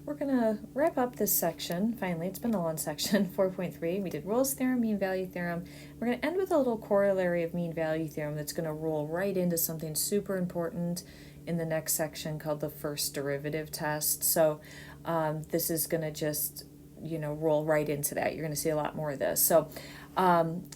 we're going to wrap up this section. Finally, it's been a long section, 4.3. We did Rolle's theorem, mean value theorem. We're going to end with a little corollary of mean value theorem that's going to roll right into something super important in the next section called the first derivative test. So this is going to just, roll right into that. You're going to see a lot more of this. So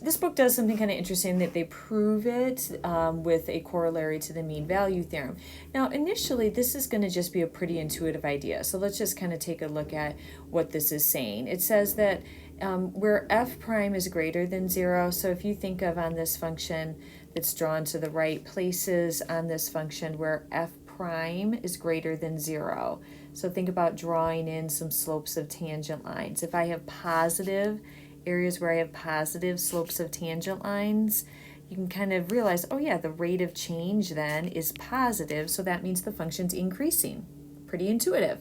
this book does something kind of interesting that they prove it with a corollary to the mean value theorem. Now, initially, this is going to just be a pretty intuitive idea. So let's just kind of take a look at what this is saying. It says that where f prime is greater than 0, so if you think of on this function that's drawn to the right, places on this function where f prime is greater than 0. So think about drawing in some slopes of tangent lines. If I have positive areas where I have positive slopes of tangent lines, you can kind of realize, oh yeah, the rate of change then is positive, so that means the function's increasing. Pretty intuitive.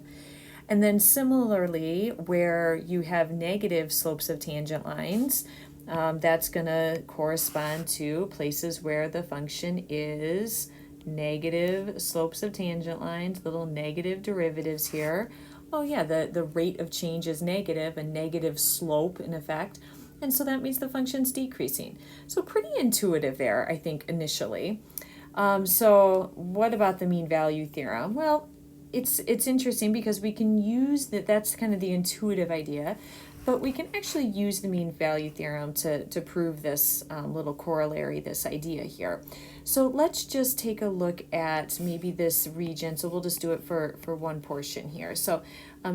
And then similarly, where you have negative slopes of tangent lines, that's going to correspond to places where the function is negative slopes of tangent lines, little negative derivatives here. Oh yeah, the rate of change is negative, a negative slope in effect, and so that means the function's decreasing. So pretty intuitive there, I think, initially. So what about the mean value theorem? Well, it's interesting because we can use that's kind of the intuitive idea, but we can actually use the mean value theorem to prove this little corollary, this idea here. So let's just take a look at maybe this region. So we'll just do it for one portion here. So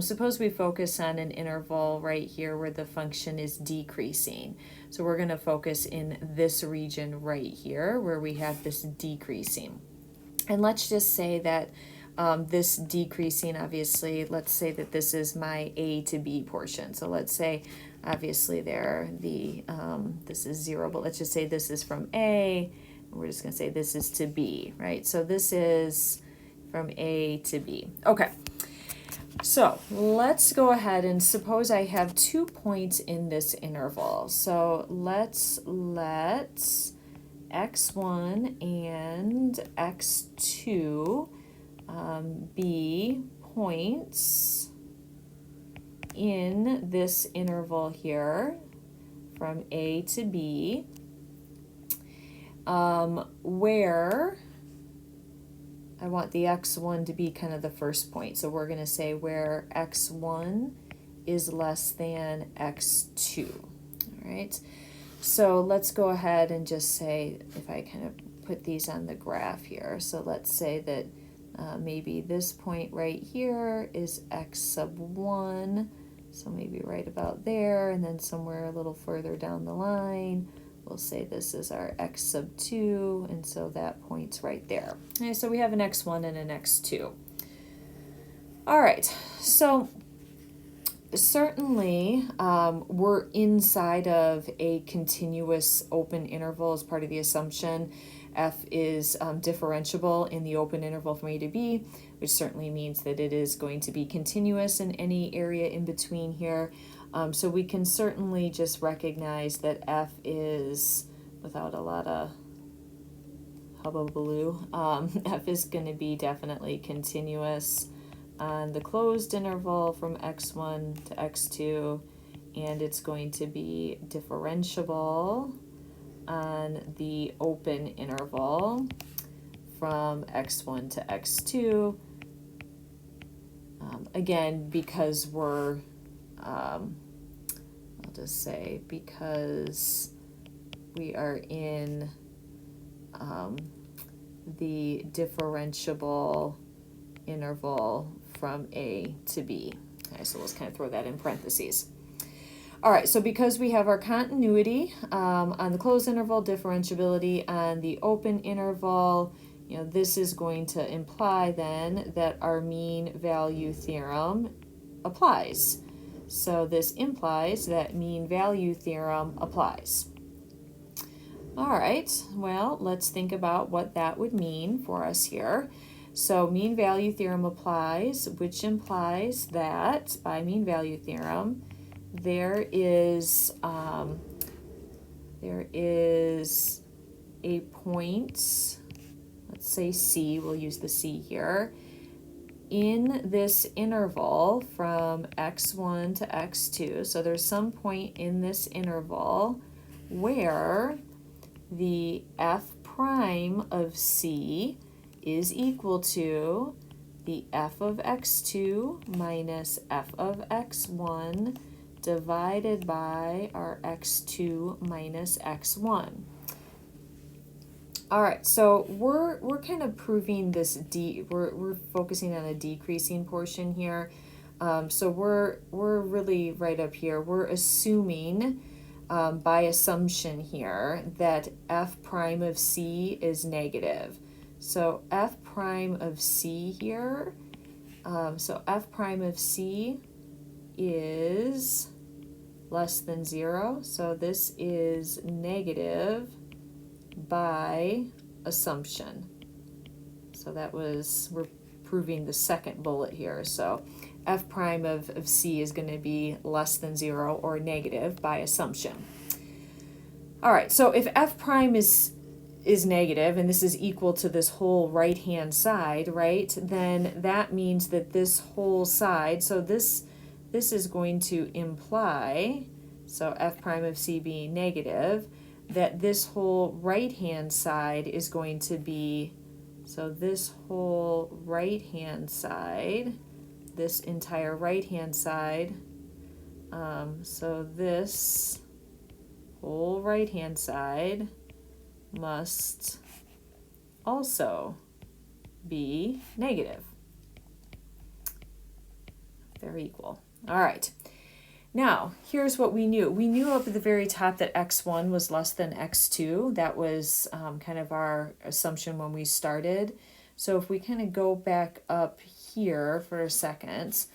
suppose we focus on an interval right here where the function is decreasing. So we're going to focus in this region right here where we have this decreasing. And let's just say that this decreasing, obviously, let's say that this is my A to B portion. So let's say, obviously, this is 0, but let's just say this is from A. We're just going to say this is to B, right? So this is from A to B. Okay. So let's go ahead and suppose I have 2 points in this interval. So let's let x1 and x2 be points in this interval here from A to B, where I want the x1 to be kind of the first point. So we're going to say where x1 is less than x2. All right. So let's go ahead and just say, if I kind of put these on the graph here, so let's say that maybe this point right here is x sub 1, so maybe right about there, and then somewhere a little further down the line, we'll say this is our x sub 2, and so that point's right there. Okay, so we have an x1 and an x2. All right, so certainly we're inside of a continuous open interval as part of the assumption. F is differentiable in the open interval from A to B, which certainly means that it is going to be continuous in any area in between here. So we can certainly just recognize that F is, without a lot of hubbubaloo, F is going to be definitely continuous on the closed interval from x1 to x2, and it's going to be differentiable on the open interval from x1 to x2, again, because we're, I'll just say, because we are in the differentiable interval from A to B. Okay, so let's kind of throw that in parentheses. All right, so because we have our continuity on the closed interval, differentiability on the open interval, this is going to imply then that our mean value theorem applies. So this implies that mean value theorem applies. All right, well, let's think about what that would mean for us here. So mean value theorem applies, which implies that by mean value theorem, there is a point, let's say C, we'll use the C here, in this interval from x1 to x2, so there's some point in this interval where the f prime of c is equal to the f of x2 minus f of x1 divided by our x2 minus x1. All right, so we're kind of proving this we're focusing on a decreasing portion here. So we're really right up here. We're assuming by assumption here that f prime of c is negative. So f prime of c here, so f prime of c is less than 0. So this is negative by assumption. So that was, we're proving the second bullet here. So f prime of c is going to be less than 0 or negative by assumption. All right, so if f prime is negative, and this is equal to this whole right-hand side, right, then that means that this whole side, so this is going to imply, so f prime of c being negative, that this whole right-hand side is going to be, so this whole right-hand side, this entire right-hand side, so this whole right-hand side must also be negative. They're equal. All right. Now, here's what we knew. We knew up at the very top that x1 was less than x2. That was kind of our assumption when we started. So if we kind of go back up here for a second,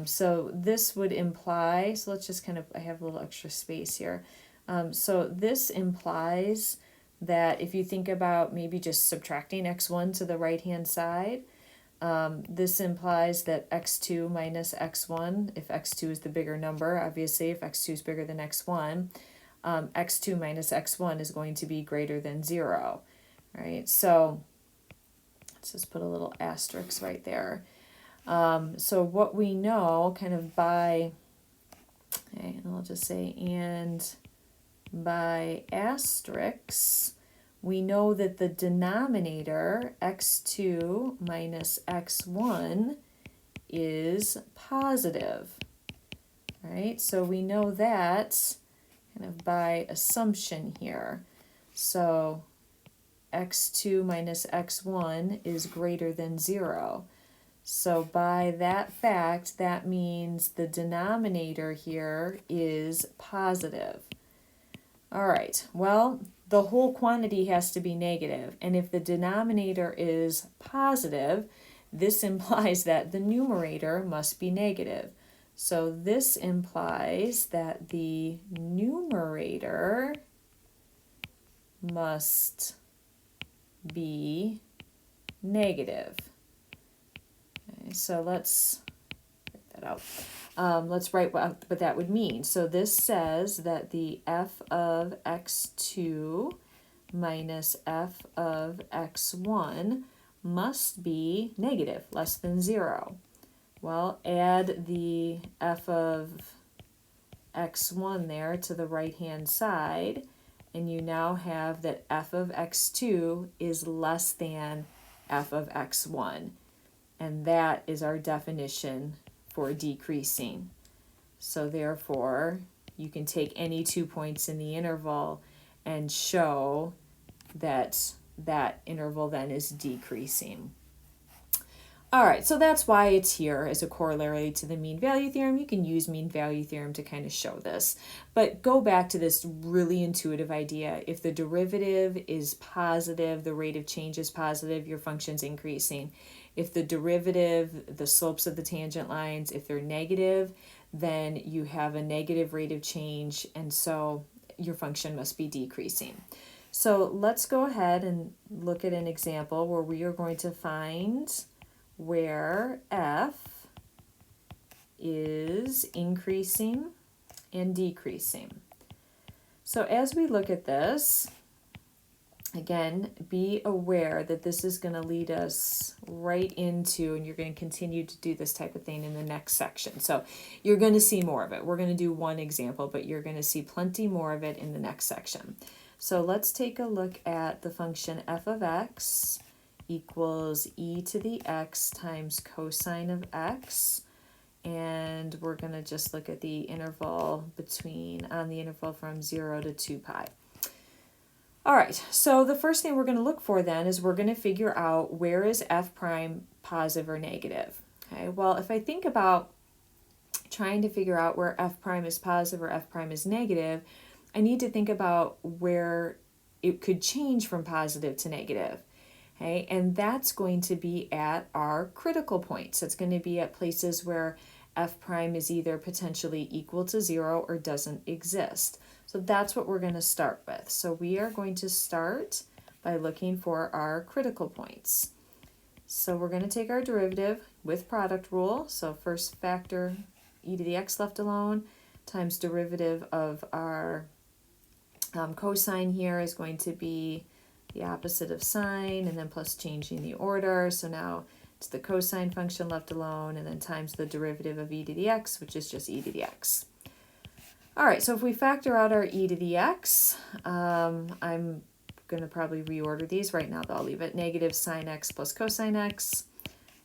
so this would imply, so let's just kind of, I have a little extra space here. So this implies that if you think about maybe just subtracting x1 to the right-hand side, this implies that x2 minus x1, if x2 is the bigger number, obviously if x2 is bigger than x1, x2 minus x1 is going to be greater than 0, right? So let's just put a little asterisk right there. So what we know kind of by, okay, and I'll just say, and by asterisks, we know that the denominator, x2 minus x1, is positive, right? So we know that kind of by assumption here. So x2 minus x1 is greater than 0. So by that fact, that means the denominator here is positive. All right, well, the whole quantity has to be negative, and if the denominator is positive, this implies that the numerator must be negative. So this implies that the numerator must be negative. Okay, so let's write that out. Let's write what that would mean. So this says that the f of x2 minus f of x1 must be negative, less than 0. Well, add the f of x1 there to the right-hand side, and you now have that f of x2 is less than f of x1. And that is our definition for decreasing. So therefore, you can take any 2 points in the interval and show that that interval then is decreasing. All right, so that's why it's here as a corollary to the mean value theorem. You can use mean value theorem to kind of show this. But go back to this really intuitive idea. If the derivative is positive, the rate of change is positive, your function's increasing. If the derivative, the slopes of the tangent lines, if they're negative, then you have a negative rate of change, and so your function must be decreasing. So let's go ahead and look at an example where we are going to find where f is increasing and decreasing. So as we look at this, again, be aware that this is going to lead us right into, and you're going to continue to do this type of thing in the next section. So you're going to see more of it. We're going to do one example, but you're going to see plenty more of it in the next section. So let's take a look at the function f of x equals e to the x times cosine of x. And we're going to just look at the interval on the interval from 0 to 2 pi. All right, so the first thing we're going to look for then is we're going to figure out where is f prime positive or negative. Okay, well, if I think about trying to figure out where f prime is positive or f prime is negative, I need to think about where it could change from positive to negative. Okay, and that's going to be at our critical points. It's going to be at places where f prime is either potentially equal to 0 or doesn't exist. So that's what we're going to start with. So we are going to start by looking for our critical points. So we're going to take our derivative with product rule. So first factor e to the x left alone times derivative of our cosine here is going to be the opposite of sine, and then plus changing the order. So now it's the cosine function left alone, and then times the derivative of e to the x, which is just e to the x. All right, so if we factor out our e to the x, I'm going to probably reorder these. Right now, I'll leave it negative sine x plus cosine x.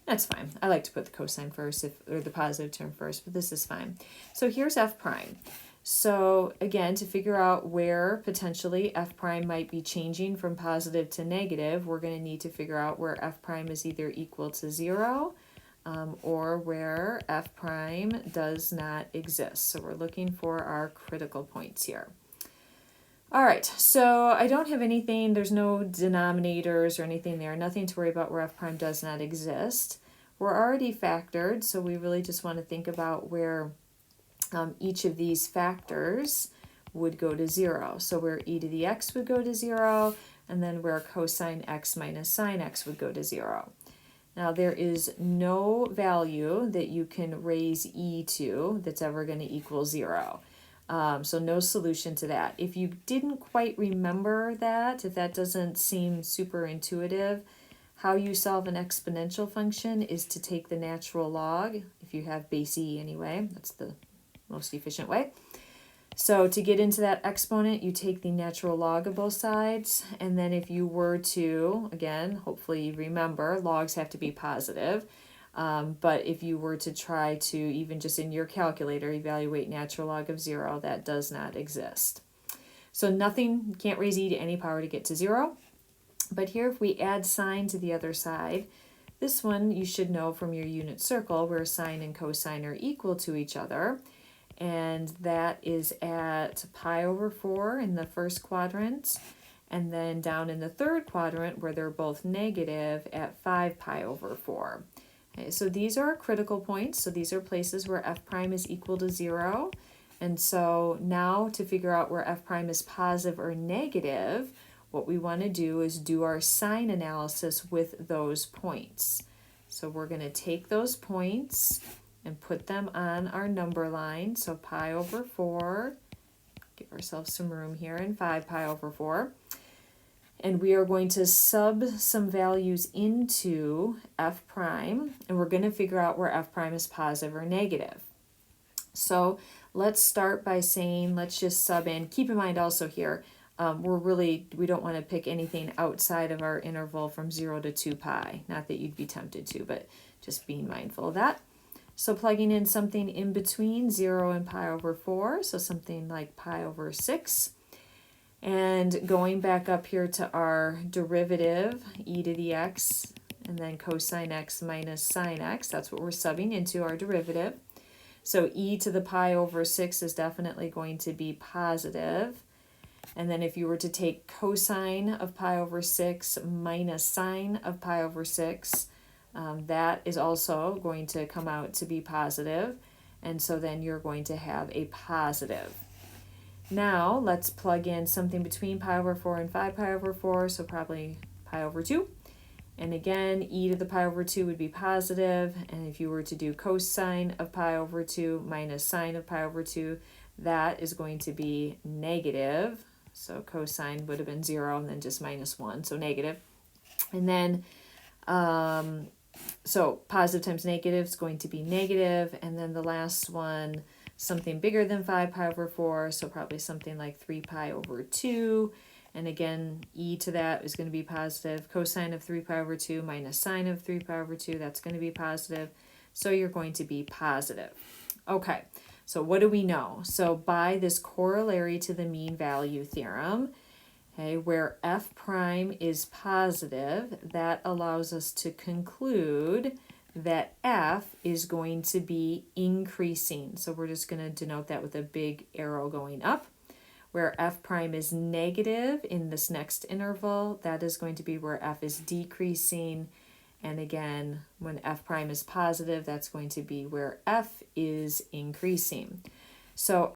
That's fine. I like to put the cosine first, or the positive term first, but this is fine. So here's f prime. So again, to figure out where potentially f prime might be changing from positive to negative, we're going to need to figure out where f prime is either equal to 0 or where f prime does not exist. So we're looking for our critical points here. All right, so I don't have anything, there's no denominators or anything there, nothing to worry about where f prime does not exist. We're already factored, so we really just want to think about where each of these factors would go to 0. So where e to the x would go to 0, and then where cosine x minus sine x would go to 0. Now there is no value that you can raise e to that's ever going to equal 0. So no solution to that. If you didn't quite remember that, if that doesn't seem super intuitive, how you solve an exponential function is to take the natural log, if you have base e anyway, that's the most efficient way. So to get into that exponent, you take the natural log of both sides, and then if you were to, again, hopefully you remember, logs have to be positive, but if you were to try to, even just in your calculator, evaluate natural log of 0, that does not exist. So nothing, you can't raise e to any power to get to 0, but here if we add sine to the other side, this one you should know from your unit circle where sine and cosine are equal to each other, and that is at pi over 4 in the first quadrant, and then down in the third quadrant where they're both negative at 5 pi over 4. Okay, so these are our critical points, so these are places where f prime is equal to 0, and so now to figure out where f prime is positive or negative, what we want to do is do our sign analysis with those points. So we're going to take those points and put them on our number line. So pi over 4, give ourselves some room here, and 5 pi over 4. And we are going to sub some values into f prime, and we're going to figure out where f prime is positive or negative. So let's start by saying, let's just sub in. Keep in mind also here, we don't want to pick anything outside of our interval from 0 to 2 pi. Not that you'd be tempted to, but just being mindful of that. So plugging in something in between 0 and pi over 4, so something like pi over 6. And going back up here to our derivative, e to the x, and then cosine x minus sine x, that's what we're subbing into our derivative. So e to the pi over 6 is definitely going to be positive. And then if you were to take cosine of pi over 6 minus sine of pi over 6, that is also going to come out to be positive, and so then you're going to have a positive. Now let's plug in something between pi over 4 and 5 pi over 4, so probably pi over 2. And again, e to the pi over 2 would be positive, and if you were to do cosine of pi over 2 minus sine of pi over 2, that is going to be negative. So cosine would have been 0 and then just minus 1, so negative. And then, so positive times negative is going to be negative. And then the last one, something bigger than 5 pi over 4, so probably something like 3 pi over 2. And again, e to that is going to be positive. Cosine of 3 pi over 2 minus sine of 3 pi over 2, that's going to be positive. So you're going to be positive. Okay, so what do we know? So by this corollary to the mean value theorem, okay, where f prime is positive, that allows us to conclude that f is going to be increasing. So we're just going to denote that with a big arrow going up. Where f prime is negative in this next interval, that is going to be where f is decreasing. And again, when f prime is positive, that's going to be where f is increasing. So